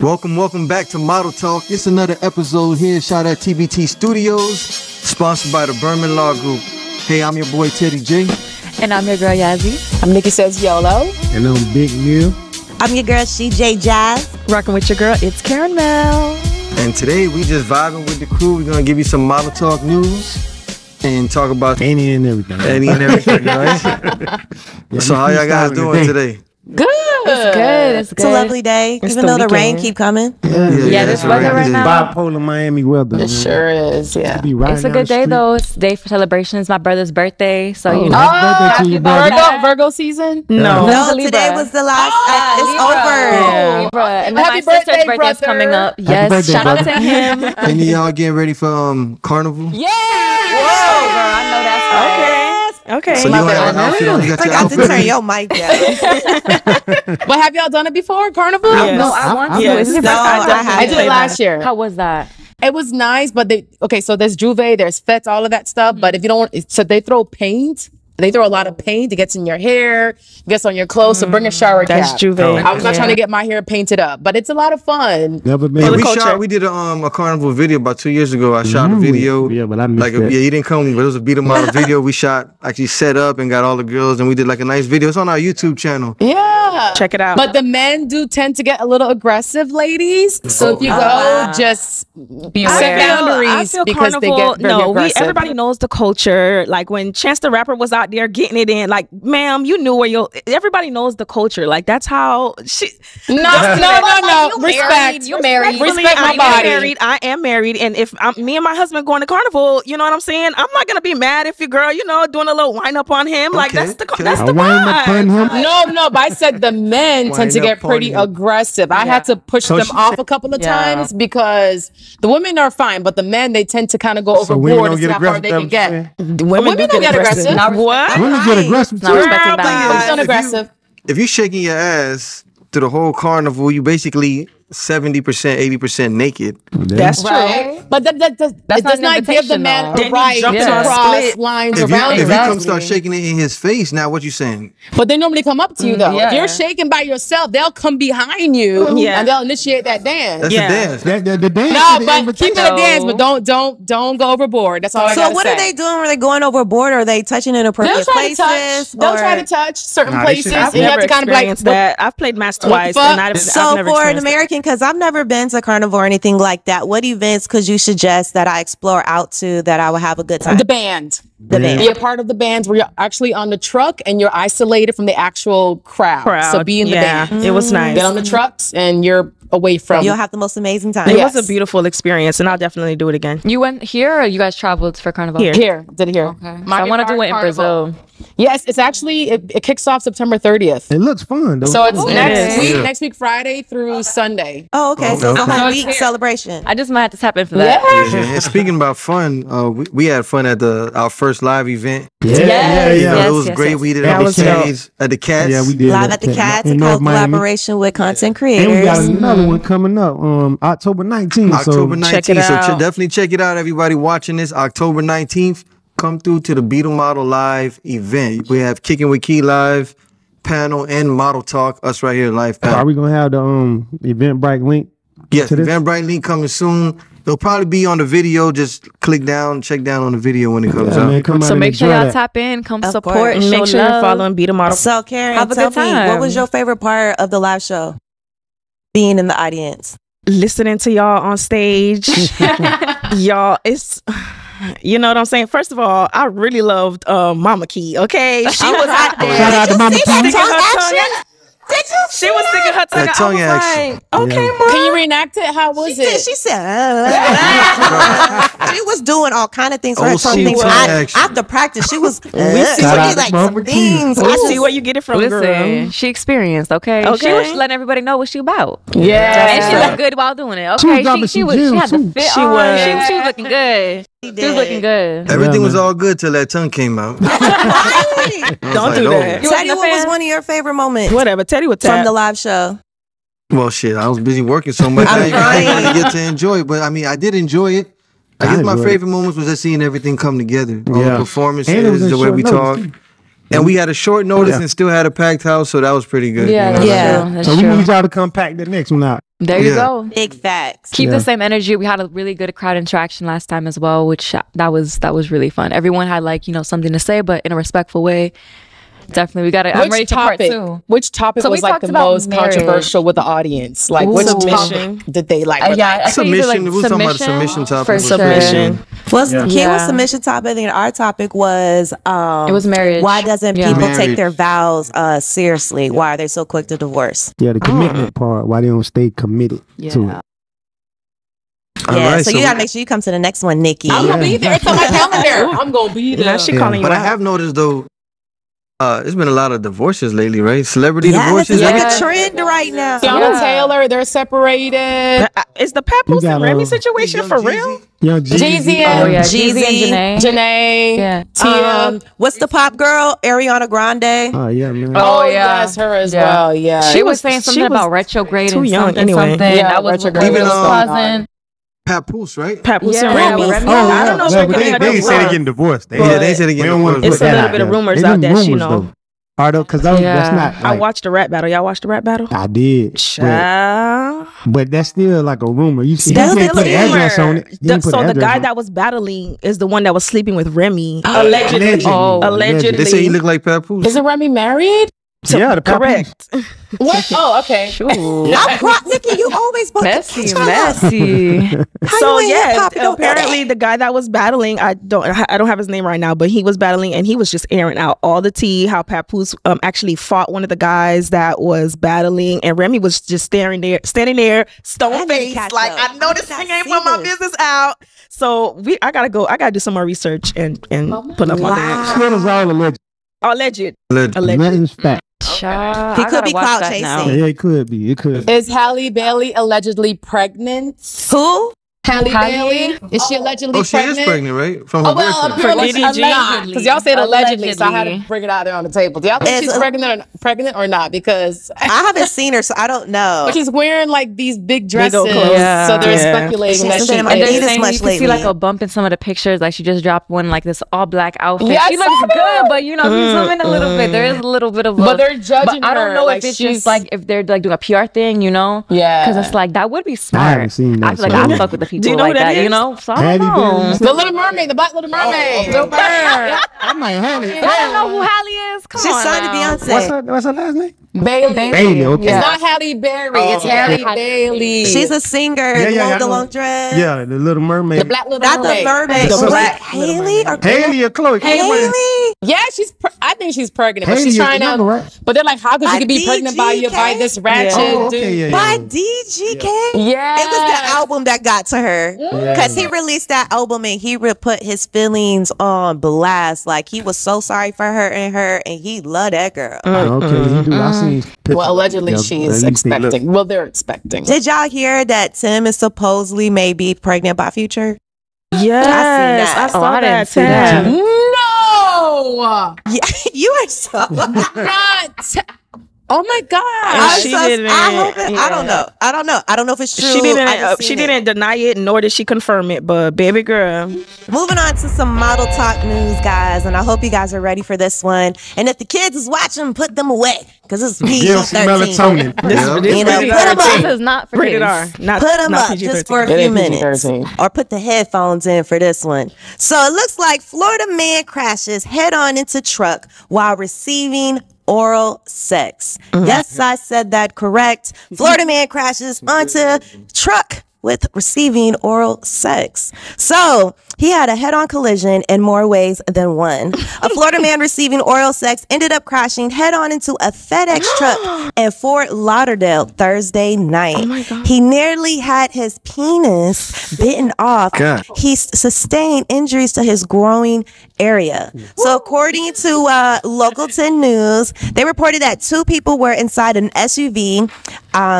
Welcome back to Model Talk. It's another episode here. Shout out TBT Studios, sponsored by the Berman Law Group. Hey, I'm your boy Teddy J. And I'm your girl Yazzie. I'm Nikki Says YOLO. And I'm Big Neil. I'm your girl CJ Jazz. Rocking with your girl, it's Karen Mel. And today we just vibing with the crew. We're gonna give you some Model Talk news and talk about any and everything. Right? So how y'all guys doing today? Good. It's good. It's a lovely day, even though the rain keep coming. Yeah, there's weather right now. Bipolar Miami weather. It sure is. Yeah, it's a good day though. It's a day for celebrations. My brother's birthday, so you know. Happy birthday to you, Virgo season? No, today was the last. It's over. Libra. And then my sister's birthday's coming up. Yes, shout out to him. Any of y'all getting ready for Carnival? Yeah. Whoa, girl, I know that's right. Okay. So you have an outfit on. You got your forgot outfit. to turn your mic down. But have y'all done it before, Carnival? Yes. No, I want to. Yes. No, I did it last year. How was that? It was nice, but so there's Juve, there's Fets, all of that stuff. But if you don't, so they throw paint. They throw a lot of paint. It gets in your hair, gets on your clothes. So bring a shower cap. That's Juve. I was not trying to get my hair painted up, but it's a lot of fun. Never been. We did a Carnival video about 2 years ago. I shot a video. Yeah, but I missed that. You didn't come, but it was a beat 'em out video. We shot, actually set up and got all the girls, and we did like a nice video. It's on our YouTube channel. Yeah, check it out. But the men do tend to get a little aggressive, ladies. So if you go, just set boundaries because they get very aggressive. Everybody knows the culture. Like when Chance the Rapper was out there getting it in, like, ma'am, you knew where everybody knows the culture. Like that's how she. No. Respect. You married. Respect my body. I am married, and if me and my husband going to Carnival, you know what I'm saying? I'm not gonna be mad if your girl, doing a little wind up on him. Like that's the vibe. No, but I said the men tend to get pretty aggressive. I had to push them off a couple of times because the women are fine, but the men, they tend to kind of go overboard and see how far they can get. Women don't get aggressive. What? Women get aggressive. Not respecting boundaries. Aggressive. If you're shaking your ass through the whole carnival, you basically 70%, 80% naked. That's right. But that does not give the man the right to cross lines around If you come start shaking it in his face, now what you saying? But they normally come up to you though. If you're shaking by yourself, they'll come behind you and they'll initiate that dance. That's a dance. The dance. No, but keep it a dance, but don't go overboard. That's all I gotta say. So what are they doing when they're going overboard? Are they touching inappropriate places? They'll try to touch certain places. I've You have never to kind of experienced that. I've played mass twice, and I've never for an American, because I've never been to Carnival or anything like that, what events could you suggest that I explore out to that I would have a good time? The band. Band. Be a part of the bands where you're actually on the truck and you're isolated from the actual crowd. So be in the band. It was nice. Get on the trucks and you're away from. You'll have the most amazing time. It was a beautiful experience, and I'll definitely do it again. You went here, or you guys traveled for Carnival? Here. Did it here. Okay. So I want to do it in Brazil. Yes, it's actually, it kicks off September 30th. It looks fun though. So it's next week, Friday through Sunday. Oh, okay. So it's a whole week celebration. I just might have to tap in for that. And speaking about fun, we had fun at our first live event. It was great. We did it on the stage at the Cats. Yeah, we did. Live at the Cats, in collaboration with content creators. And we got another one coming up October 19th. October 19th. Check it out. So definitely check it out, everybody watching this. October 19th. Come through to the Beetle Model Live event. We have Kicking with Key Live panel and Model Talk. Us right here live panel. Are we gonna have the Eventbrite link? Yes, Eventbrite link coming soon. It'll probably be on the video. Just check down on the video when it comes out. So make sure y'all tap in, come support, and make sure you're following Beetle Model. So Karen, have a tell good time. me, what was your favorite part of the live show? Being in the audience. Listening to y'all on stage. Y'all, it's... You know what I'm saying? First of all, I really loved Mama Key, okay? She was out there. Shout out to Mama Key. She was sticking her tongue out. I was like, okay, Mom. Can you reenact it? How was it? She said, she was doing all kind of things. After practice, she was like some things. I see where you get it from, girl. She experienced, okay? She was letting everybody know what she about. Yeah. And she looked good while doing it. Okay, she had the fit on. She was looking good. She was looking good. Everything was all good till that tongue came out. Don't do that. Teddy, what was one of your favorite moments? Whatever. Teddy would from the live show. Well, shit, I was busy working so much. I didn't really get to enjoy it, but I mean, I did enjoy it. I guess my favorite moments was just seeing everything come together. All the performances, the way we talked. And we had a short notice and still had a packed house, so that was pretty good. Yeah, that's true. So we need y'all to come pack the next one out. There you go. Big facts. Keep the same energy. We had a really good crowd interaction last time as well, which that was really fun. Everyone had like, something to say, but in a respectful way. Definitely, we got it. I'm ready for part 2. Which topic was like the most controversial with the audience? Like, which submission did they like? Submission. It was talking about a submission topic. Submission. King was submission topic, and our topic was it was marriage. Why doesn't people take their vows seriously? Why are they so quick to divorce? Yeah, the commitment part. Why they don't stay committed to it? Yeah, so you gotta make sure you come to the next one, Nikki. I'm gonna be there. It's on my calendar. I'm gonna be there. She calling you. But I have noticed though. There's been a lot of divorces lately, right? Celebrity divorces. It's like a trend right now. Tiana Taylor, they're separated. Is the Papoose and Remy situation for real? Jeezy and Janae. Yeah. Tia. What's the pop girl? Ariana Grande. Oh yeah, man. Oh yeah, that's her as well. Yeah. She was saying something about retrograde too and young something. anyway. Yeah, that was even cousin. Papoose, right? Papoose and Remy. I don't know if they ain't say they're getting divorced. They say they're getting divorced. It's a little bit of rumors out there, you know. Because that's not. I watched the rap battle. Y'all watched the rap battle? I did. But that's still like a rumor. You see, you can't put an address on it. So the guy that was battling is the one that was sleeping with Remy. Allegedly. Allegedly. They say he looked like Papoose. Isn't Remy married? Yeah, the correct. What? Oh, okay. Sure. Nikki, you always messy. So yeah, apparently the guy that was battling, I don't have his name right now, but he was battling and he was just airing out all the tea. How Papoose actually fought one of the guys that was battling, and Remy was just standing there, stone faced, like I know this thing ain't put my business out. So I gotta do some more research and put up my thing. It was all alleged. Alleged. Fact. He could be clout chasing. Yeah, it could be. Is Halle Bailey allegedly pregnant? Who? Halle Bailey? Is she allegedly pregnant? She is pregnant, right? From her apparently not. Because y'all said allegedly, so I had to bring it out there on the table. Do y'all think she's pregnant or not? Because I haven't seen her, so I don't know. But she's wearing like these big dresses, so they're speculating that she is. You can see like a bump in some of the pictures. Like she just dropped one like this all black outfit. Yeah, she looks good, but you zoom in a little bit. There is a little bit of. But they're judging her. I don't know if it's just like if they're like doing a PR thing, Yeah. Because it's like that would be smart. I haven't seen that. I feel like I fuck with the people like that. So I don't know. The Little Mermaid, the Black Little Mermaid. Little Bird. I might have it. I don't know who Halle is. Come on. She's signed to Beyonce. What's her last name? Bailey. Okay. It's not Halle Berry. It's Halle Bailey. She's a singer. The long dress. Yeah, the Little Mermaid. The Black Little Mermaid. Not the mermaid. The Black Haley or Haley or Chloe? Haley. Yeah, I think she's pregnant, but she's trying to. Right? But they're like, how could you be pregnant by this ratchet dude? By DGK. Yeah, it was the album that got to her because he released that album and he put his feelings on blast. Like he was so sorry for her, and he loved that girl. Okay, I seen. Well, allegedly she's expecting. Well, they're expecting. Did y'all hear that Tim is supposedly maybe pregnant by Future? Yes, I saw that. No. Yeah, you are so not. Oh my God! I don't know. I don't know if it's true. She didn't deny it, nor did she confirm it. But baby girl, moving on to some model talk news, guys, and I hope you guys are ready for this one. And if the kids is watching, put them away because it's PG-13. Melatonin. Put them up. This is not for rated R. Put them up just for a few minutes, or put the headphones in for this one. So it looks like Florida man crashes head-on into truck while receiving oral sex. Yes, I said that correct. Florida man crashes onto truck with receiving oral sex. So he had a head-on collision in more ways than one. A Florida man receiving oral sex ended up crashing head-on into a FedEx truck in Fort Lauderdale Thursday night. Oh my God. He nearly had his penis bitten off. God. He sustained injuries to his groin area. So according to Local 10 News, they reported that 2 people were inside an SUV.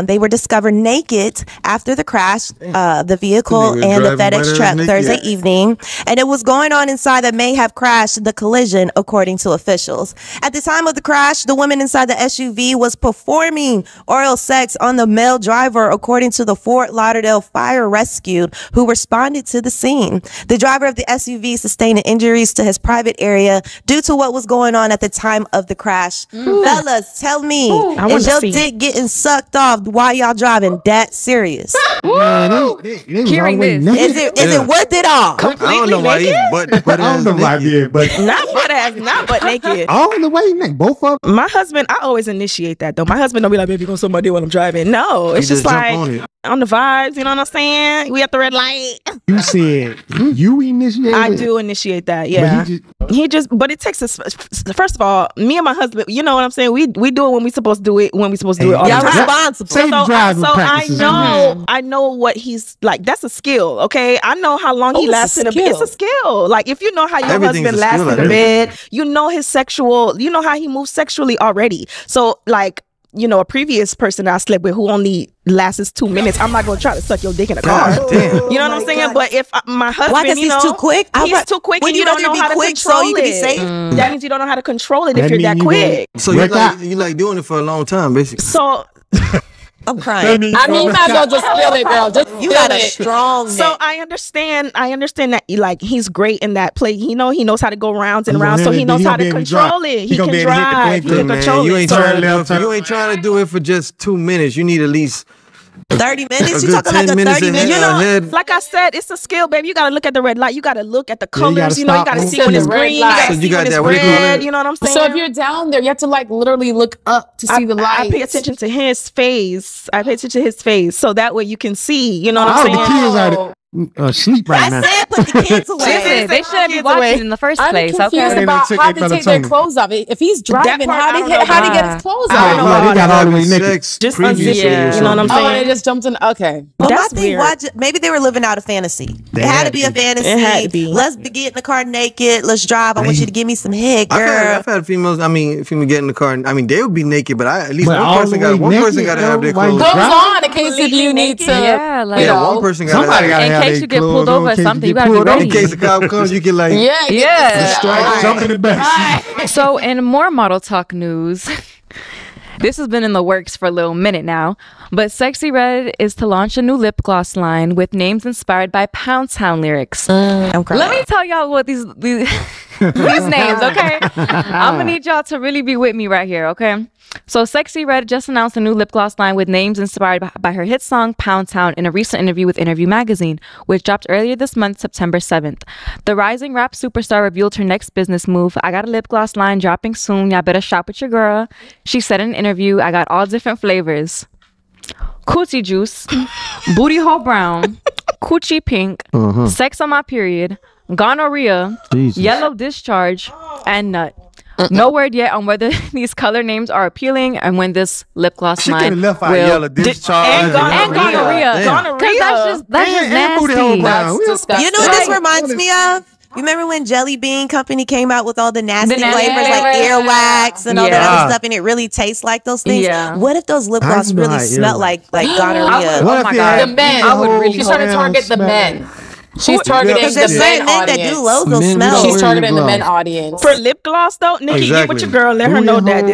They were discovered naked after the crash, the vehicle and the FedEx truck Thursday evening. And it was going on inside that may have crashed the collision, according to officials. At the time of the crash, the woman inside the SUV was performing oral sex on the male driver, according to the Fort Lauderdale Fire Rescue, who responded to the scene. The driver of the SUV sustained injuries to his private area due to what was going on at the time of the crash. Fellas, tell me, is your dick getting sucked off while y'all driving that serious? Hearing this, is it worth it all? I don't know why he's butt I don't know why he did, but not butt naked. all the way naked, both of them. My husband, I always initiate that though. My husband don't be like, baby, you gonna suck my dick when I'm driving. No, it's just like on the vibes. You know what I'm saying? We at the red light. You said you initiated. I do initiate that. Yeah. But it takes us. First of all, me and my husband. You know what I'm saying? We do it when we supposed to do it. When we supposed to do it. All the time. Responsible. I know what he's like. That's a skill. Okay, I know how long he lasts in a bed. It's a skill. Like if you know how your husband lasts in the bed, you know his sexual. You know how he moves sexually already. So like. You know, a previous person that I slept with who only lasts 2 minutes, I'm not going to try to suck your dick in a car. You know what I'm saying? But if my husband, why? Because he's too quick? He's too quick and you don't know how to control it. Be safe? That means you don't know how to control it if you're that quick. So you like doing it for a long time, basically. So... I'm crying. I mean, you might as well just feel it, girl. Just you got a strong neck. So I understand that like he's great in that play. He knows how to go rounds and rounds, so he knows how to control it. He can drive. He can control it. You ain't trying to do it for just 2 minutes. You need at least 30 minutes? You talking like a 30 minutes? You know, like I said, it's a skill, baby. You got to look at the red light. You got to look at the colors. You got to see when it's green. You got to see when it's red. You know what I'm saying? So if you're down there, you have to like literally look up to see the light. I pay attention to his face. So that way you can see. You know what I'm saying? The kids are sleep right now. I said put the kids away. They shouldn't be watching in the first place. I'm confused about how to take their clothes off. If he's driving, how to get his clothes off? I don't know. They got all the way naked. Just you know what I'm saying? Oh, they just jumped in. Okay. But that's weird. Maybe they were living out a fantasy. It had to be a fantasy. It had to be. Let's get in the car naked. Let's drive. I want you to give me some head, girl. I've had females. Female get in the car. They would be naked, but at least one person got to have their clothes. Clothes on in case if you need to. Yeah, like one person got to have. In case you get pulled over or something, you gotta be ready. In case the cop comes, you can jump in the back. So in more model talk news, this has been in the works for a little minute now, but Sexyy Red is to launch a new lip gloss line with names inspired by Pound Town lyrics. I'm crying. Let me tell y'all what these names, okay? I'm gonna need y'all to really be with me right here, okay? So Sexyy Red just announced a new lip gloss line with names inspired by her hit song Pound Town in a recent interview with Interview Magazine, which dropped earlier this month, September 7th. The rising rap superstar revealed her next business move. I got a lip gloss line dropping soon. Y'all better shop with your girl. She said in an interview, I got all different flavors. Coochie juice, booty hole brown, coochie pink, sex on my period, gonorrhea, yellow discharge, and nut. No word yet on whether these color names are appealing and when this lip gloss line will yellow discharge and gonorrhea. That's just nasty. That's disgusting. You know what this reminds me of? You remember when Jelly Bean Company came out with all the nasty flavors like earwax and all that other stuff, and it really tastes like those things? Yeah. What if those lip gloss really smell like gonorrhea? Oh my God. The men. I would really try to target the men. She's targeting the men audience. That do logo smell. She's targeting the men audience. For lip gloss though, Nikki, get with your girl. Let her know that.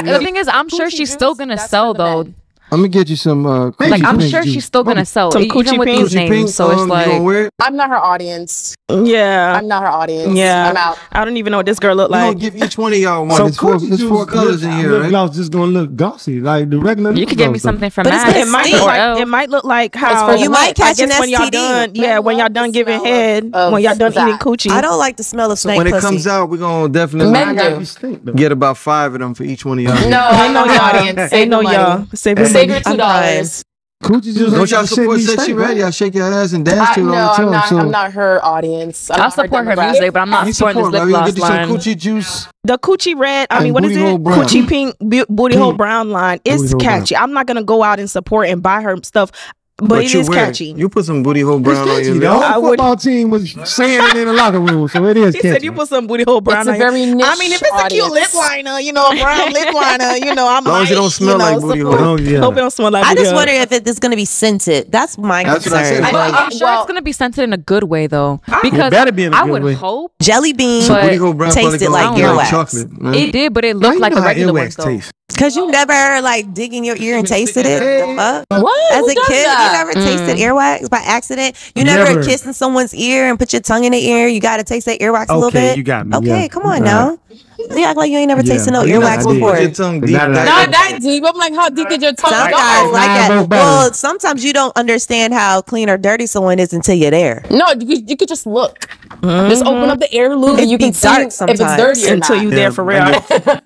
The thing is, I'm sure she's still gonna sell though. I'm gonna get you some. I'm sure she's still gonna sell some even with these names. So it's like I'm not her audience. Yeah, I'm not her audience. Yeah, I'm out. I don't even know what this girl look like. I'm gonna give each one of y'all one. There's four colors in here. Lip gloss just gonna look glossy like the regular. You could give me something from Max. It might look like how you might catch an STD when y'all done. Yeah, when y'all done giving head, when y'all done eating coochie. I don't like the smell of snake pussy. When it comes out, we're gonna definitely get about 5 of them for each one of y'all. No, ain't no audience. Ain't no y'all. Save your $2. Coochie just don't y'all support Sexyy Red? Y'all shake your ass and dance to it all the time. I'm not her audience. I'll support her music, but I'm not supporting this lip gloss line. Coochie juice. The Coochie Red, what is it? Coochie Pink, Booty Hole Brown line. It's catchy. I'm not gonna go out and support and buy her stuff. But it is catchy. You put some booty hole brown on your lip. The whole football team was saying it in the locker room, so it is catchy. He said you put some booty hole brown on your lip. I mean, if it's a cute lip liner, a brown lip liner, I might. As long as it don't smell like booty hole. Hope it don't smell like booty hole. I just wonder if it's going to be scented. That's my concern. I'm sure it's going to be scented in a good way, though. Because I would hope Jelly Bean tasted like earwax. It did, but it looked like a regular one, though. Cause you never like dig in your ear and tasted it. The fuck? What? As Who a does kid, that? you never tasted earwax by accident. You never kissed in someone's ear and put your tongue in the ear. You got to taste that earwax a little bit. Okay, you got me. Okay, Yeah. come on now. You act like you ain't never tasted no You're earwax not supposed to before. put your tongue deep. Not that deep. I'm like, how deep did your tongue Some go? guys like that. Well, sometimes you don't understand how clean or dirty someone is until you're there. No, you could just look. Just open up the air loop and you can see dark if it's dirty or until not. you there for real.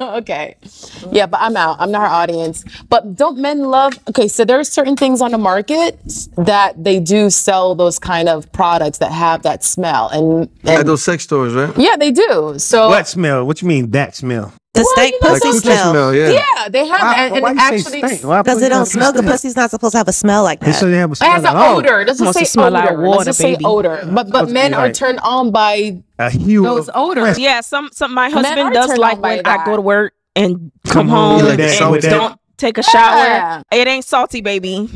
Okay. Yeah, but I'm out. I'm not her audience. But don't men love... Okay, so there are certain things on the market that they do sell those kind of products that have that smell. And Like those sex stores, right? yeah, they do. So What smell? What you mean that smell? The stank Like pussy coochie smell, yeah. yeah, they have that. And Why it you say actually... stink? Why because it don't smell good. Pussy's not supposed to have a smell like They say that. they have a It smell has at an all. odor. It doesn't Wants say to smell like odor. water, Let's just say baby. odor. But men are like- turned on by A hue those of odors. Yeah, some my Men husband are does turned like on by when I that. go to work and come home home like and that with that- don't take a shower. Yeah. It ain't salty, baby.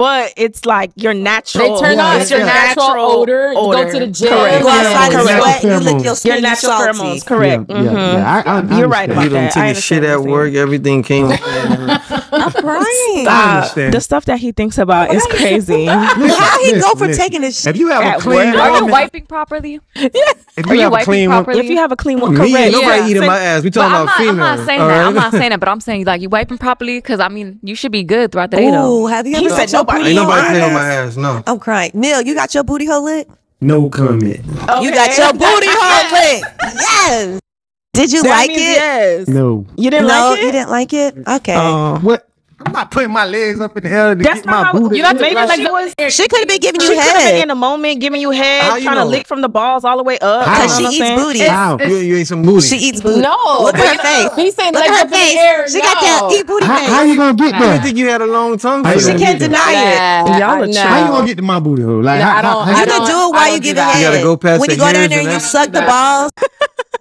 But it's like your natural. They turn on. It's your natural odor. You go to the gym. Correct. You go outside and Correct. sweat, you lick your skin, Your natural salty. pheromones. Correct. I You're right about You done that. took I a shit understand at what you're work, everything came. I'm crying. I understand. The stuff that he thinks about is crazy. How he go for Listen. taking a shit? If you have At a clean work. Are you woman, wiping properly? if Are you you have a wiping clean woman, properly? If you have a clean one, Me, ain't correct. nobody Yeah. eating my ass. We But talking I'm about not females. saying all that. right? I'm not saying that. But I'm saying like you wiping properly because I mean you should be good throughout the day though. Ooh, have you He ever said got your nobody. booty Ain't hole? nobody playing on my ass. No. I'm crying. Neil, you got your booty hole licked? no comment. You got your booty hole licked. Yes. Did you That like means it? Yes. No. You didn't No, like it? you didn't like it? Okay. What? I'm not putting my legs up in the air to That's get my not how. booty. You know, maybe like she was. She could have been giving you She could have been head. in the moment, giving you How head, you trying to know? lick from the balls all the way up. How? Because she eats booty. How? You ate some booty. She eats booty. No. Look at her face. He's saying Look legs at up her in the face. air. She got that eat booty face. How you gonna get I didn't there? think you had a long tongue. How for you She that. can't deny it. Y'all are no. How you gonna get to my booty hole? Like, No, how, I don't- how, You I can don't- do it I while don't you do give it that. head. You gotta go past when you the go down hairs there and and you that. suck the balls.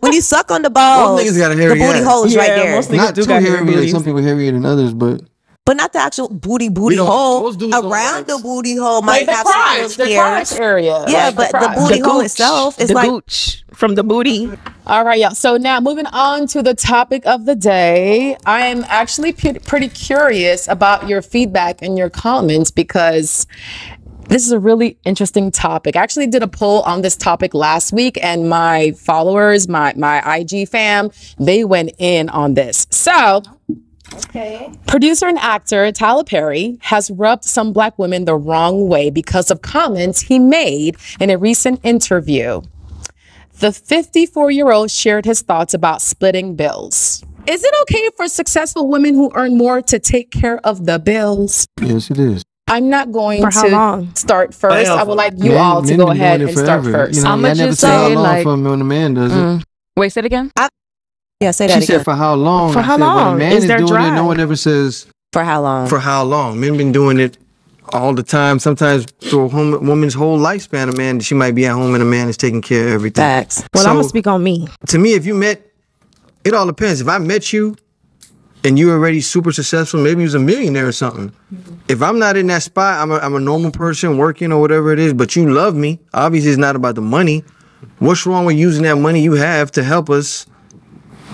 When you suck on the balls, niggas got a the hairy booty ass. hole is right Yeah, there. most niggas Not do too got hairy hairy. Like booties. some people hairier than others, but But not the actual booty don't- hole. most dudes don't Around like- the booty hole Like might the have crotch, some the hairs. crotch area. Yeah, like but the crotch. booty hole itself is the like gooch from the booty. All right, y'all. So now moving on to the topic of the day. I am actually pretty curious about your feedback and your comments because this is a really interesting topic. I actually did a poll on this topic last week and my followers, my IG fam, they went in on this. So producer and actor Tyler Perry has rubbed some Black women the wrong way because of comments he made in a recent interview. The 54-year-old shared his thoughts about splitting bills. Is it okay for successful women who earn more to take care of the bills? yes, it is. I'm not going For how to long? start first. I would like you Men- all to men go been ahead doing and it start forever. first. You know, I'ma I never just say how say, long like- for when a man does it. Wait, say it again. yeah. Say She that said again. for how long? For I how said, when long? a man Is is there doing it, no drive? one ever says For how long? for how long. Men been doing it all the time. Sometimes through a woman's whole lifespan, a man she might be at home and a man is taking care of everything. Facts. Well, So, I'm gonna speak on me. to me, if you met, it all depends. If I met you and you already super successful, maybe you was a millionaire or something. If I'm not in that spot, I'm a normal person working or whatever it is, but you love me. Obviously, it's not about the money. What's wrong with using that money you have to help us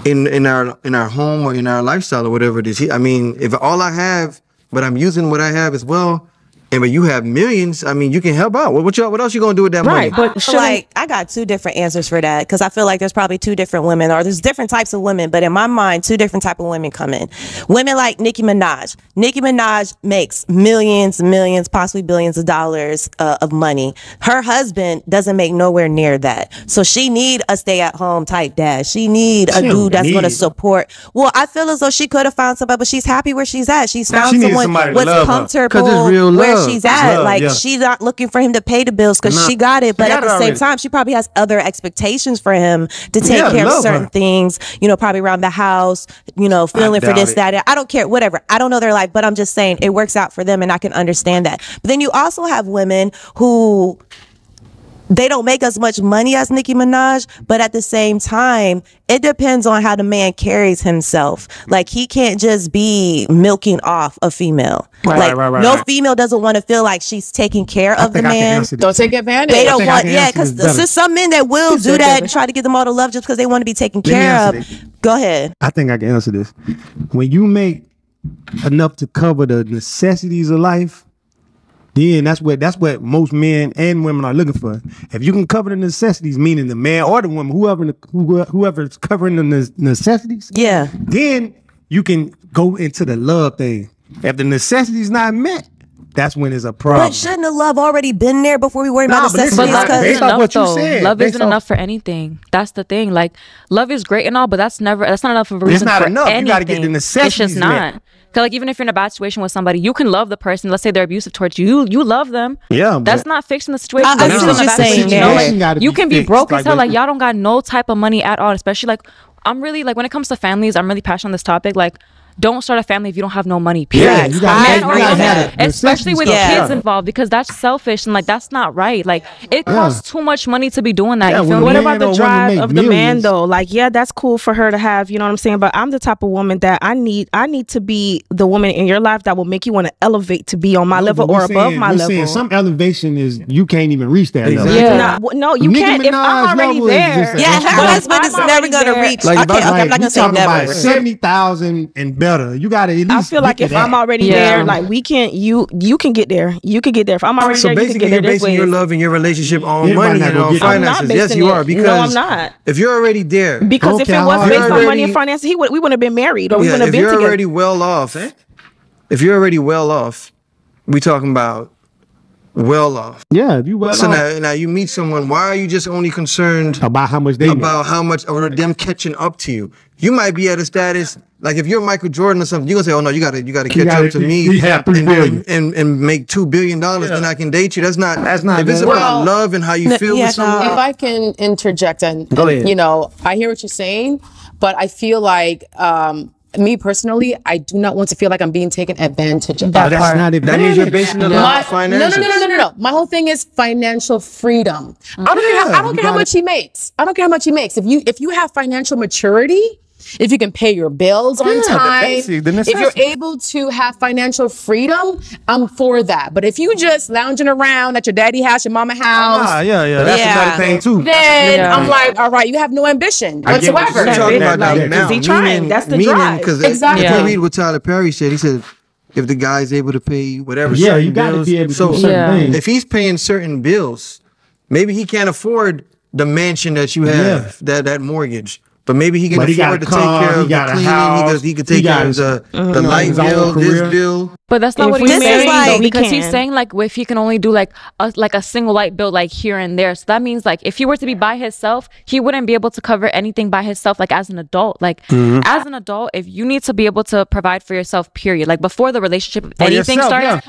in our home or in our lifestyle or whatever it is? I mean, if all I have, but I'm using what I have as well, and but you have millions, I mean, you can help out. What else you gonna do with that money? Right, but Like I got two different answers for that because I feel like there's probably two different women or there's different types of women, but in my mind, two different type of women come in. Women like Nicki Minaj. Nicki Minaj makes millions, possibly billions of dollars of money. Her husband doesn't make nowhere near that, so she need a stay-at-home type dad. She need a dude that's going to support. Well, I feel as though she could have found somebody, but she's happy where she's at. She's found She needs someone somebody to what's love her. comfortable 'Cause it's real where love. she's at. Love, like yeah. she's not looking for him to pay the bills because Nah. she got it, but She at got the it same already. time, she probably has other expectations for him to take Yeah, care of love certain her. things, you know, probably around the house, you know, feeling for doubt this, it. that. I don't care, whatever. I don't know their life, but I'm just saying it works out for them and I can understand that. But then you also have women who they don't make as much money as Nicki Minaj, but at the same time, it depends on how the man carries himself. Like, he can't just be milking off a female. Right, no female doesn't want to feel like she's taking care of the man. Don't take advantage. They don't want, because there's some men that will do that and try to give them all the love just because they want to be taken care of. Go ahead. I think I can answer this. When you make enough to cover the necessities of life, then that's what most men and women are looking for. If you can cover the necessities, meaning the man or the woman, whoever's covering the necessities, then you can go into the love thing. If the necessities not met, that's when it's a problem. But shouldn't the love already been there before we worry about necessities? Based on what you said, love isn't enough for anything. That's the thing. Like, love is great and all, but that's not enough of a reason for anything. You gotta get the necessities. It's just not. Cause like, even if you're in a bad situation with somebody, you can love the person. Let's say they're abusive towards you. You love them. Yeah, that's not fixing the situation. I see what you're saying. You know, like, you can be broke as hell. Like, y'all don't got no type of money at all. Especially like, I'm really like, when it comes to families, I'm really passionate on this topic. Like, don't start a family if you don't have no money. Period. Especially with kids involved, because that's selfish and like, that's not right. Like, it costs too much money to be doing that. You feel me? What about the drive of the man though? Like, yeah, that's cool for her to have, you know what I'm saying? But I'm the type of woman that I need to be the woman in your life that will make you want to elevate to be on my level or above my level. Some elevation is you can't even reach that level. Yeah. No, you can't. If I'm already there. Her husband is never going to reach. I'm not going to say never. 70,000 and better. You gotta at least. I feel like if I'm already there, like you can get there. You can get there. If I'm already there, you can get there. So basically, you're basing your love and your relationship on money and on finances. Yes, you are. Because no, I'm not. If you're already there, because if it was based on money and finances, we wouldn't have been married or we wouldn't have been together. If you're already well off, we talking about well off. Yeah, if you well off. So now you meet someone. Why are you just only concerned about how much or them catching up to you? You might be at a status like, if you're Michael Jordan or something, you're gonna say, "Oh no, you gotta catch up to me and make $2 billion, then I can date you." That's not. If it's about love and how you feel with someone. If I can interject and you know, I hear what you're saying, but I feel like me personally, I do not want to feel like I'm being taken advantage of. That means you're basing it on finances. No. My whole thing is financial freedom. I don't care how much he makes. I don't care how much he makes. If you have financial maturity, if you can pay your bills on time, if you're able to have financial freedom, I'm for that. But if you just lounging around at your daddy house, your mama house, that's another thing too. Then I'm like, all right, you have no ambition whatsoever. He's trying. That's the drive. Exactly. If you read what Tyler Perry said, he said, if the guy's able to pay whatever certain you gotta bills, be able to do certain things. If he's paying certain bills, maybe he can't afford the mansion that you have, that mortgage. But maybe he can afford to take care of the cleaning. He could take care of the light bill, this bill. But that's not what he's saying, though, because he's saying like, if he can only do like a single light bill like here and there. So that means like, if he were to be by himself, he wouldn't be able to cover anything by himself. Like, as an adult, as an adult, if you need to be able to provide for yourself, period. Like, before the relationship, anything starts.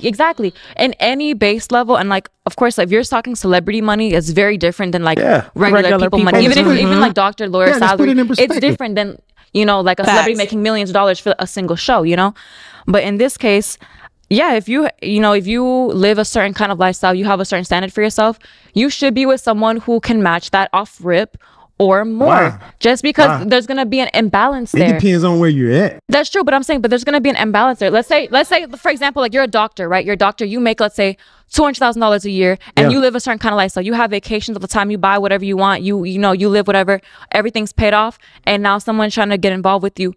Exactly. And any base level, and like, of course, like, if you're talking celebrity money, it's very different than like regular people money. Even like doctor, lawyer salary, it's different than, you know, like a celebrity making millions of dollars for a single show, you know. But in this case, if you live a certain kind of lifestyle, you have a certain standard for yourself, you should be with someone who can match that off rip or more. Just because there's gonna be an imbalance there. It depends on where you're at. That's true, but I'm saying, but there's gonna be an imbalance there. Let's say, for example, like, you're a doctor, right? You're a doctor, you make, let's say, $200,000 a year, and you live a certain kind of lifestyle. You have vacations all the time, you buy whatever you want, you live whatever, everything's paid off, and now someone's trying to get involved with you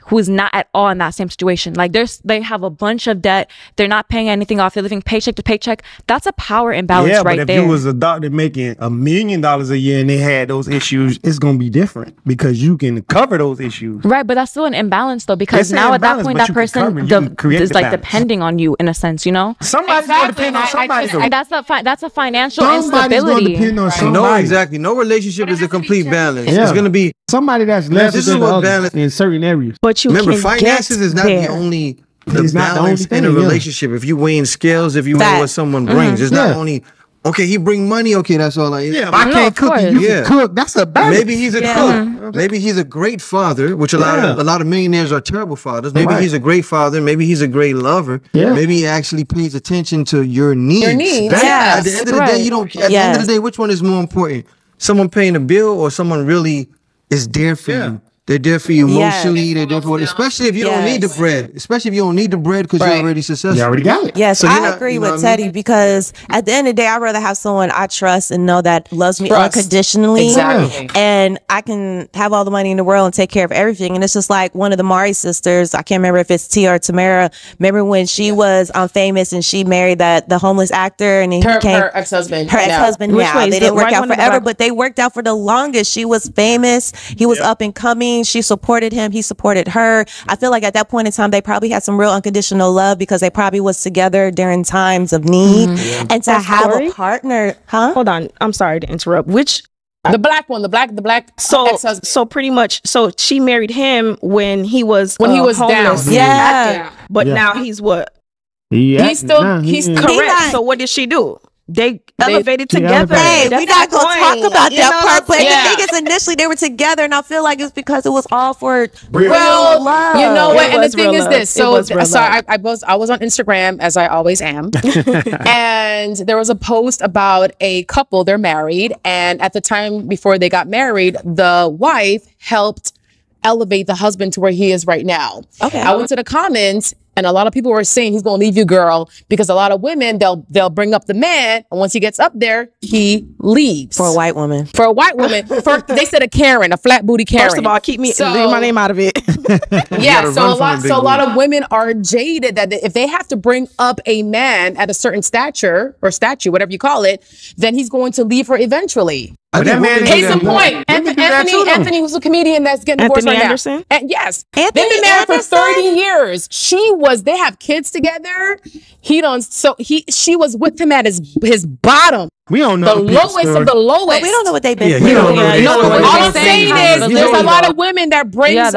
who is not at all in that same situation. Like, they have a bunch of debt, they're not paying anything off, they're living paycheck to paycheck. That's a power imbalance right there. Yeah, but if you was a doctor making $1 million a year and they had those issues, it's gonna be different because you can cover those issues. Right, but that's still an imbalance though, because now at that point that person is like depending on you in a sense, you know? Somebody's gonna depend on somebody. And that's a financial instability. No, exactly. No relationship is a complete balance. It's gonna be somebody that's less than balance in certain areas. But you remember, finances is not the only balance in a relationship. If you weighing scales, if you weigh what someone brings, it's not only Okay, he bring money. Okay, that's all I. Yeah, I can't cook. You can cook. That's a bad. Maybe he's a cook. Maybe he's a great father, which a lot of millionaires are terrible fathers. Maybe he's a great father. Maybe he's a great lover. Yeah. Maybe he actually pays attention to your needs. Your needs. At the end of the day, you don't. At the end of the day, which one is more important? Someone paying a bill or someone really is there for you? They're there for you emotionally. They're there for especially if you don't need the bread. Especially if you don't need the bread because you're already successful. You already got it. Yes, so I agree with Teddy because at the end of the day, I'd rather have someone I trust and know that loves me unconditionally. Exactly. And I can have all the money in the world and take care of everything. And it's just like one of the Mari sisters. I can't remember if it's Tia or Tamara. Remember when she was on Famous and she married the homeless actor and then he became her ex-husband. Her ex-husband. Yeah, they didn't work out forever, but they worked out for the longest. She was famous. He was up and coming. She supported him. He supported her. I feel like at that point in time, they probably had some real unconditional love because they probably was together during times of need. And to have a partner, Hold on. I'm sorry to interrupt. Which the black one, the black ex-husband. So pretty much, so she married him when he was homeless. Down. Yeah. But now he's what? Yeah. He's correct. So what did she do? They elevated together. Hey, we're not going to talk about that part, but the thing is, initially they were together, and I feel like it's because it was all for real love. You know what? And the thing is this. So I was on Instagram, as I always am, and there was a post about a couple. They're married, and at the time before they got married, the wife helped elevate the husband to where he is right now. Okay. I went to the comments. And a lot of people were saying he's gonna leave you, girl, because a lot of women they'll bring up the man, and once he gets up there, he leaves. For a white woman. For a white woman. They said a Karen, a flat booty Karen. First of all, leave my name out of it. So a lot of women are jaded that if they have to bring up a man at a certain stature or statue, whatever you call it, then he's going to leave her eventually. Case in point, Anthony was a comedian that's getting divorced right now. And yes, they've been married for 30 years. They have kids together. She was with him at his bottom. We don't know the lowest of the lowest. But we don't know what they've been through. All I'm saying is there's a lot of women that bring up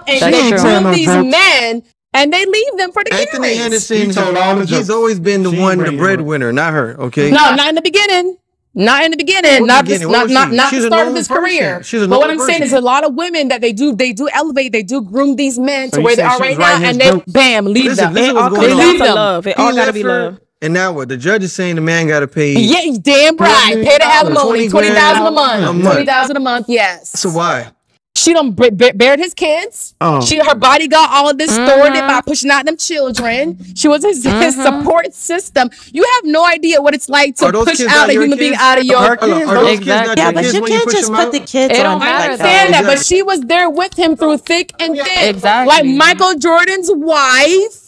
and they groom these men. And they leave them for the Anthony Henderson, he's always been the breadwinner, not her. Okay. No, not in the beginning. Not in the beginning, not the start of his career. But what I'm saying is a lot of women that they do elevate, they do groom these men to where they are right now, and they leave them. It all goes to love. It all gotta be love. And now what? The judge is saying the man gotta pay. Yeah, he's damn right. Pay the alimony, $20,000 a month. $20,000 a month, yes. So why? She done bared his kids. Her body got all of this stored by pushing out them children. She was his support system. You have no idea what it's like to push out a human being out of your kids. Yeah, but you can't just put the kids on. I understand that, but she was there with him through thick and thin. Exactly. Like Michael Jordan's wife.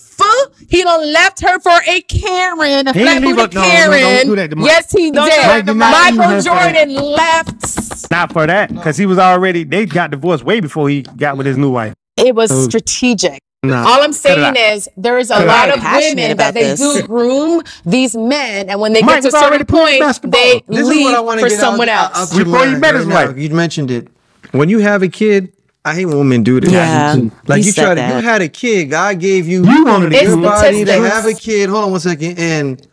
He done left her for a Karen, a flat booty Karen. Yes, he did. Michael Jordan left. Not for that, because they got divorced way before he got with his new wife. It was strategic. All I'm saying is there is a lot of women that they do groom these men, and when they get to a certain point, they leave for someone else. Before you met his wife. You mentioned it. When you have a kid, I hate when women do this. Yeah, like you had a kid. God gave you your body to have a kid. Hold on 1 second. And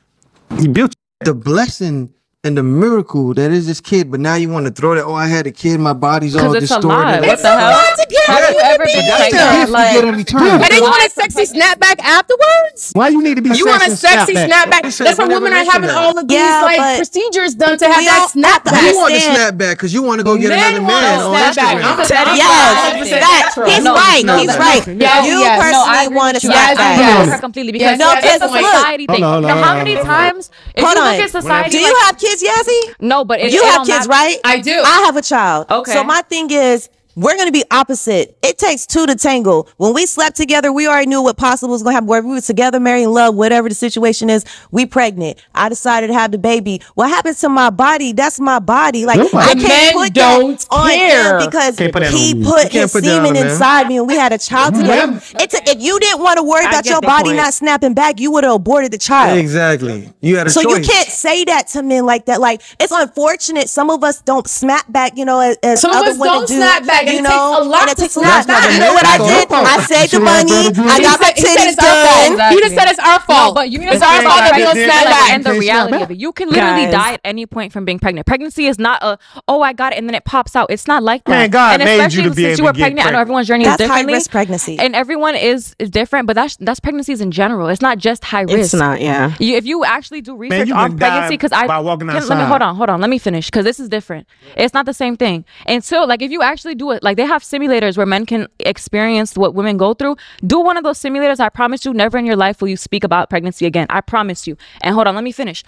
He built the blessing and the miracle that is this kid, but now you want to throw that, I had a kid, my body's all distorted. What the hell? Have you ever been pregnant? And then you want a sexy snapback afterwards? Why you need to be You want a sexy snapback? That's why women are having all of these procedures done to have that snapback. You want the snapback because you want to go get another man on Instagram. Yes, he's right. He's right. You personally want a snapback. Completely, because it's a society thing. How many times? Hold on. Do you have kids, Yazzie? No, but you have kids, right? I do. I have a child. Okay. So my thing is, we're going to be opposite. It takes two to tangle. When we slept together, we already knew what possible was going to happen. Whether we were together, married, in love, whatever the situation is, we pregnant. I decided to have the baby. What happens to my body? That's my body. Like, I can't put that on him because he put his semen inside me and we had a child together. If you didn't want to worry about your body not snapping back, you would have aborted the child. Exactly. You had a choice. So you can't say that to men like that. Like, it's unfortunate. Some of us don't snap back, as some other of us women don't snap back. you know, and it takes a lot. You know what I did? I saved the money. I got my titties done. You just said it's our fault. But you need it's our fault that we don't snap back. And the reality of it, you can literally die at any point from being pregnant. Pregnancy is not I got it and then it pops out. It's not like that. Man, God and made you to be able to get pregnant. I know everyone's journey is differently. That's high risk pregnancy, and everyone is different. But that's pregnancies in general. It's not just high risk. It's not. Yeah. If you actually do research on pregnancy, because hold on. Let me finish because this is different. It's not the same thing. And so, like, if you actually do it, like they have simulators where men can experience what women go through. Do one of those simulators. I promise you, never in your life will you speak about pregnancy again. I promise you. And hold on, let me finish.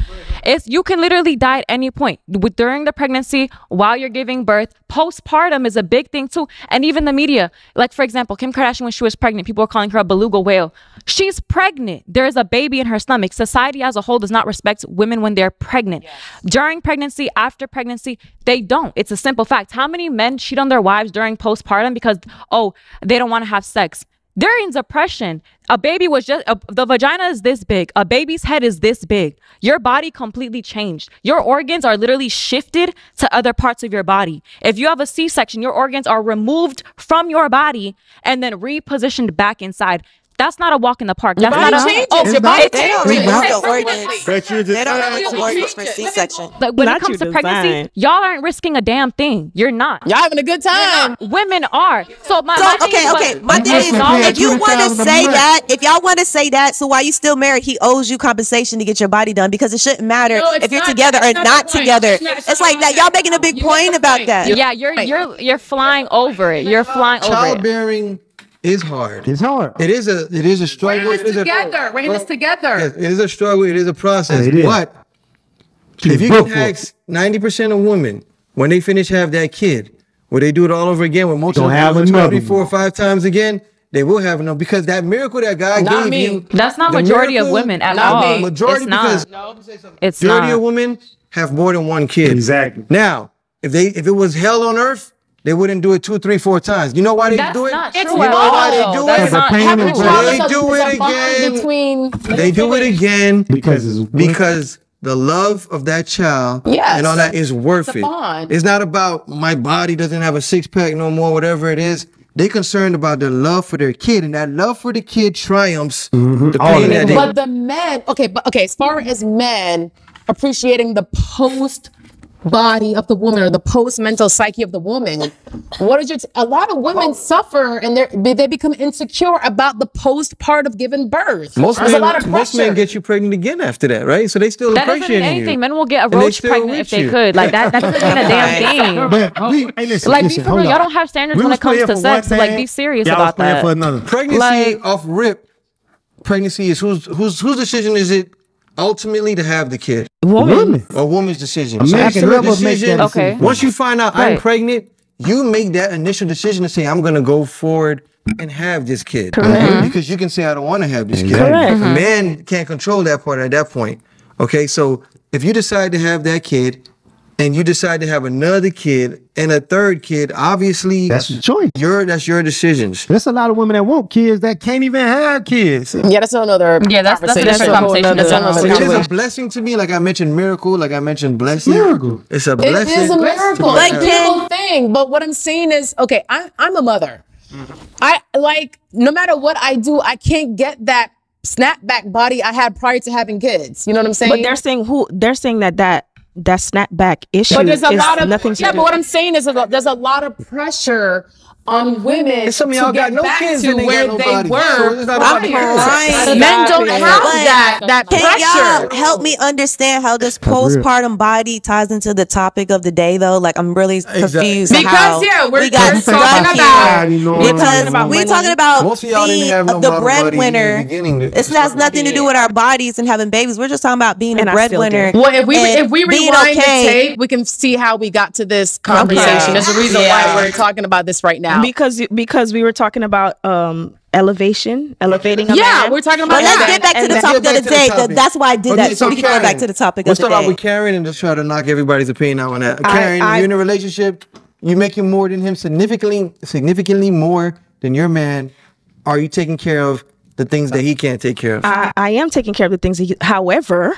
You can literally die at any point during the pregnancy, while you're giving birth. Postpartum is a big thing too. And even the media, like for example, Kim Kardashian, when she was pregnant, people were calling her a beluga whale. She's pregnant. There is a baby in her stomach. Society as a whole does not respect women when they're pregnant. Yes. During pregnancy, after pregnancy, they don't. It's a simple fact. How many men cheat on their wives during postpartum because, they don't want to have sex? They're in depression. A baby was the vagina is this big. A baby's head is this big. Your body completely changed. Your organs are literally shifted to other parts of your body. If you have a C-section, your organs are removed from your body and then repositioned back inside. That's not a walk in the park. That's not your body They don't really changes. They don't really organs for C-section. Like when it comes to pregnancy, y'all aren't risking a damn thing. You're not. Y'all having a good time. Women are. My thing is, if you want to say that, if y'all want to say that, so why you still married? He owes you compensation to get your body done because it shouldn't matter if you're together or not together. It's like that. Y'all making a big point about that. Yeah, you're flying over it. You're flying over it. Childbearing is hard. It's hard. It is a struggle. We're in this together. Yes, it is a struggle. It is a process. It is. But if you can ask 90% of women when they finish have that kid, will they do it all over again? When most of them have 3, 4, 5 times again, they will have enough because that miracle that God gave you. That's not majority of women at all. Majority because majority of women have more than one kid. Exactly. Now, if it was hell on earth, they wouldn't do it 2, 3, 4 times. You know why they do it? You know why they do it? They do it again. They do it again because the love of that child and all that is worth it. It's not about my body doesn't have a 6-pack no more, whatever it is. They're concerned about the love for their kid, and that love for the kid triumphs the pain that they... But the men, as far as men appreciating the post body of the woman or the post-mental psyche of the woman, a lot of women suffer and they become insecure about the post part of giving birth. Most men get you pregnant again after that, right? So they still appreciate anything. you. Men will get a roach pregnant if they could. Like that doesn't mean a damn thing. Be for real, y'all don't have standards when it comes to sex. So be serious about that. Pregnancy off rip. Pregnancy is whose decision is it? Ultimately, to have the kid. Woman. A woman's decision. Okay. Once you find out I'm pregnant, you make that initial decision to say, I'm going to go forward and have this kid. Correct. Because you can say, I don't want to have this kid. Correct. A man can't control that part at that point. Okay, so if you decide to have that kid, and you decide to have another kid and a third kid, obviously that's the choice. That's your decisions. There's a lot of women that want kids that can't even have kids. Yeah, that's another conversation. That's conversation. Which is a blessing to me. Like I mentioned miracle, like I mentioned blessing. Miracle. It's a blessing. It is a miracle. Like a beautiful thing. But what I'm saying is, I'm a mother. I no matter what I do, I can't get that snapback body I had prior to having kids. You know what I'm saying? But they're saying that snapback issue. But there's a lot of nothing to do. but what I'm saying is there's a lot of pressure on women some of y'all to get got back kids to where they were. I'm Men don't have that Can pressure. y'all help me understand how this postpartum body ties into the topic of the day, though? Like, I'm really confused. Because we got stuck here. Because we're talking about the breadwinner. It has nothing to do with our bodies and having babies. We're just talking about being a breadwinner. Well, if we rewind the tape, we can see how we got to this conversation. There's a reason why we're talking about this right now. Because we were talking about elevating a man. We're talking about let's get back to the topic of the day. That's why I did that. So we can go back to the topic of the day. Let's start out with Karen and just try to knock everybody's opinion out on that. Karen, you're in a relationship, you making more than him, significantly more than your man. Are you taking care of the things that he can't take care of? I am taking care of the things however,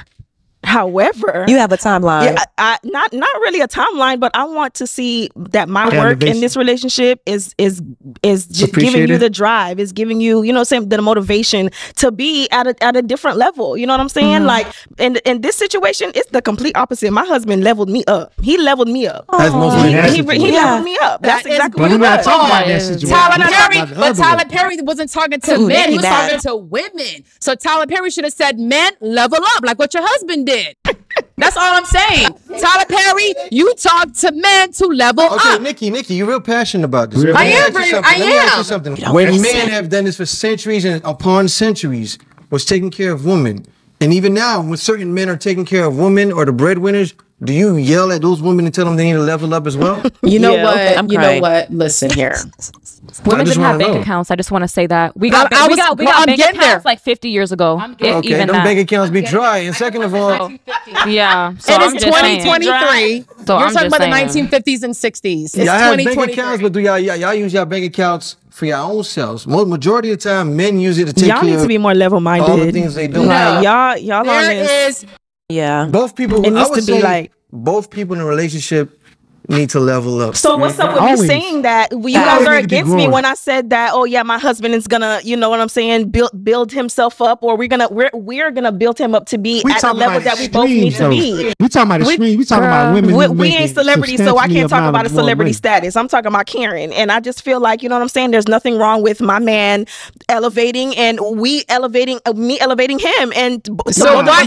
However, you have a timeline. Yeah, not really a timeline, but I want to see that my work in this relationship is just giving you the drive, is giving you, you know, saying the motivation to be at a different level. You know what I'm saying? Like in this situation, it's the complete opposite. My husband leveled me up. He leveled me up. That's mostly he leveled me up. That's exactly what it was. Tyler Perry wasn't talking to men. He was talking to women. So Tyler Perry should have said, "Men, level up," like what your husband did. That's all I'm saying. Tyler Perry, you talk to men to level up. Okay, Nikki, you're real passionate about this. I am. Let me ask you something. When men have done this for centuries and upon centuries, was taking care of women, and even now, when certain men are taking care of women or the breadwinners, do you yell at those women and tell them they need to level up as well? You know what? You know what? Listen here. Women didn't have bank accounts. I just want to say that we got bank accounts like 50 years ago. Okay, them bank accounts be dry. And second of all, yeah. So it is 2023. So you're talking about the 1950s and 60s. It's y'all have bank accounts, but do y'all use y'all bank accounts for your own selves? Majority of the time, men use it to take care of y'all need to be more level-minded. All the things they do. No. Y'all there is. Yeah. Both people. It needs to be like both people in a relationship need to level up. So what's up with you saying that? You guys are against me when I said that, oh yeah, my husband is gonna, you know what I'm saying, build himself up, or we're gonna build him up to be at the level that we both need to be. We talking about extreme. We talking about women. We ain't celebrities, so I can't talk about a celebrity status. I'm talking about Karen, and I just feel like, you know what I'm saying, there's nothing wrong with my man elevating and me elevating him. And so why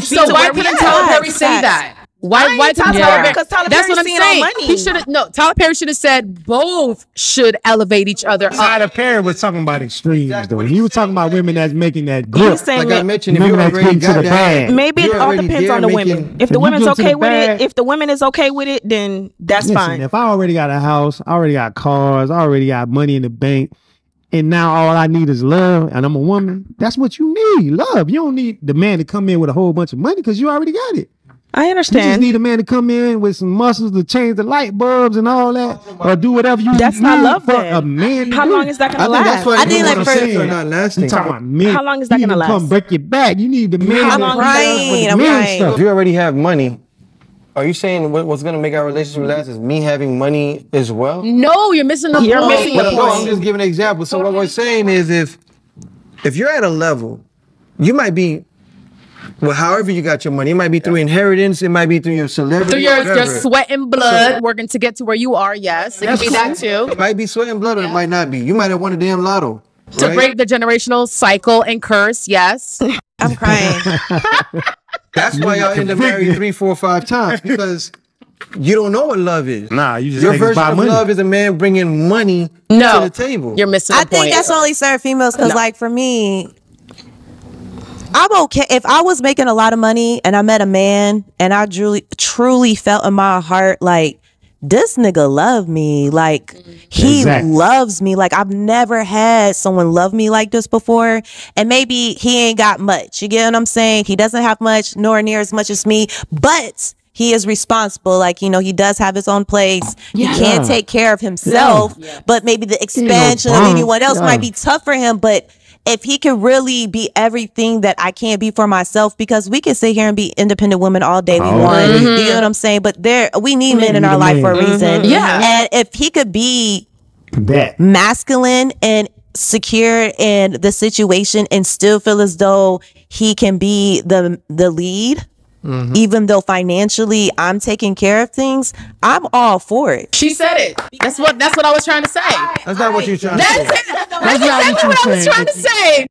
couldn't Tyler Perry say that? Why Tyler Perry? Because Tyler That's Perry's what I'm saying. He should have Tyler Perry should have said both should elevate each other up. Tyler Perry was talking about extremes though. He was talking about women that's making that grip. Like I mentioned, if you already got that, maybe it all depends on the women. If the women's okay with it, if the woman is okay with it, then that's fine. If I already got a house, I already got cars, I already got money in the bank, and now all I need is love, and I'm a woman, that's what you need, love. You don't need the man to come in with a whole bunch of money because you already got it. I understand. You just need a man to come in with some muscles to change the light bulbs and all that, or do whatever you. That's not love for a man. How long is that gonna last? I think like for not lasting. How long is that gonna last? Come break your back. You need the man. I'm right. If you already have money, are you saying what's gonna make our relationship last is me having money as well? No, you're missing the point. No, I'm just giving an example. So what we're saying is if you're at a level, you might be. Well, however you got your money, it might be through inheritance, it might be through your celebrity, through your sweat and blood, working to get to where you are. Yes, it could be that too. It might be sweat and blood, or it might not be. You might have won a damn lotto to break the generational cycle and curse. Yes, I'm crying. That's why y'all end up married 3, 4, 5 times, because you don't know what love is. Nah, you just your version of love is a man bringing money to the table. You're missing. I think that's only certain females, because like for me, I'm okay if I was making a lot of money and I met a man and I truly felt in my heart like this nigga love me, like he loves me, like I've never had someone love me like this before. And maybe he ain't got much, you get what I'm saying? He doesn't have much, nor near as much as me, but he is responsible. Like, you know, he does have his own place. He can't take care of himself, but maybe the expansion of anyone else might be tough for him. But if he could really be everything that I can't be for myself, because we can sit here and be independent women all day we want. You know what I'm saying? But we need men in our life for a reason. Yeah. And if he could be masculine and secure in the situation and still feel as though he can be the lead, even though financially I'm taking care of things, I'm all for it. She said it. That's what I was trying to say. That's not what you're trying to say. That's exactly what I was trying to say.